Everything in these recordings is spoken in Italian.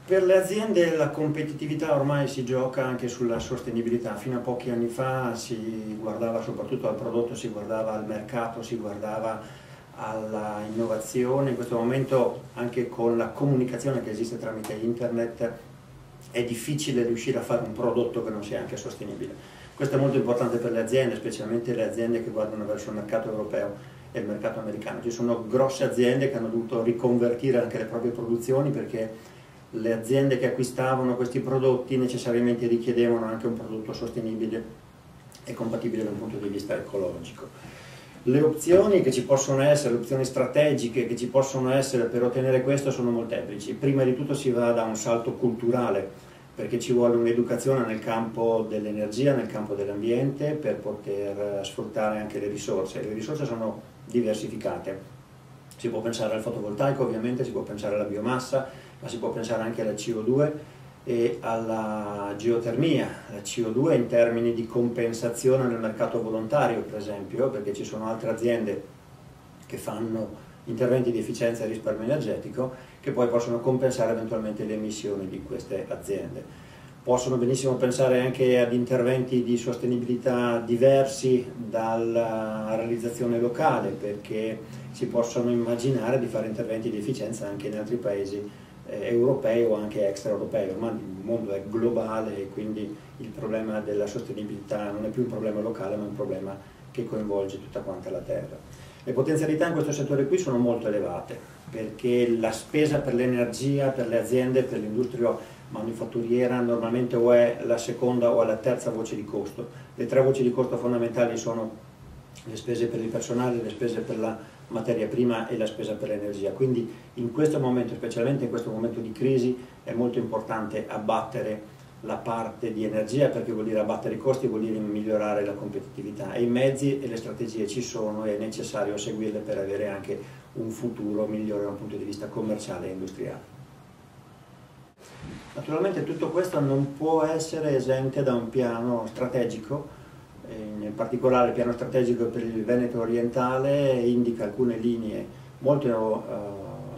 Per le aziende la competitività ormai si gioca anche sulla sostenibilità. Fino a pochi anni fa si guardava soprattutto al prodotto, si guardava al mercato, si guardava alla innovazione. In questo momento, anche con la comunicazione che esiste tramite internet, è difficile riuscire a fare un prodotto che non sia anche sostenibile. Questo è molto importante per le aziende, specialmente le aziende che guardano verso il mercato europeo e il mercato americano. Ci sono grosse aziende che hanno dovuto riconvertire anche le proprie produzioni perché le aziende che acquistavano questi prodotti necessariamente richiedevano anche un prodotto sostenibile e compatibile dal punto di vista ecologico. Le opzioni che ci possono essere, le opzioni strategiche che ci possono essere per ottenere questo sono molteplici. Prima di tutto si va da un salto culturale, perché ci vuole un'educazione nel campo dell'energia, nel campo dell'ambiente, per poter sfruttare anche le risorse. Le risorse sono diversificate. Si può pensare al fotovoltaico, ovviamente, si può pensare alla biomassa, ma si può pensare anche alla CO2 e alla geotermia. La CO2 in termini di compensazione nel mercato volontario, per esempio, perché ci sono altre aziende che fanno interventi di efficienza e risparmio energetico che poi possono compensare eventualmente le emissioni di queste aziende. Possono benissimo pensare anche ad interventi di sostenibilità diversi dalla realizzazione locale, perché si possono immaginare di fare interventi di efficienza anche in altri paesi europei o anche extraeuropei. Ormai il mondo è globale e quindi il problema della sostenibilità non è più un problema locale, ma un problema che coinvolge tutta quanta la Terra. Le potenzialità in questo settore qui sono molto elevate, perché la spesa per l'energia, per le aziende, per l'industria manifatturiera normalmente o è la seconda o è la terza voce di costo. Le tre voci di costo fondamentali sono le spese per il personale, le spese per la materia prima e la spesa per l'energia. Quindi in questo momento, specialmente in questo momento di crisi, è molto importante abbattere la parte di energia, perché vuol dire abbattere i costi, vuol dire migliorare la competitività, e i mezzi e le strategie ci sono e è necessario seguirle per avere anche un futuro migliore da un punto di vista commerciale e industriale. Naturalmente tutto questo non può essere esente da un piano strategico. In particolare il piano strategico per il Veneto orientale indica alcune linee molto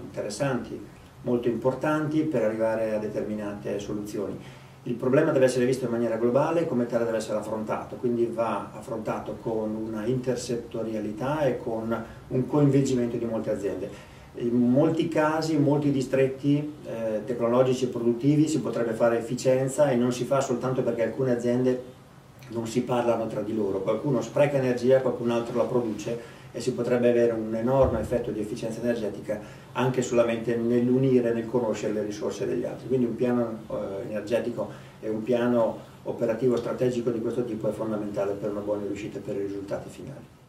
interessanti, molto importanti per arrivare a determinate soluzioni. Il problema deve essere visto in maniera globale e come tale deve essere affrontato, quindi va affrontato con una intersettorialità e con un coinvolgimento di molte aziende. In molti casi, in molti distretti tecnologici e produttivi si potrebbe fare efficienza e non si fa soltanto perché alcune aziende non si parlano tra di loro, qualcuno spreca energia, qualcun altro la produce e si potrebbe avere un enorme effetto di efficienza energetica anche solamente nell'unire, nel conoscere le risorse degli altri. Quindi un piano energetico e un piano operativo strategico di questo tipo è fondamentale per una buona riuscita e per i risultati finali.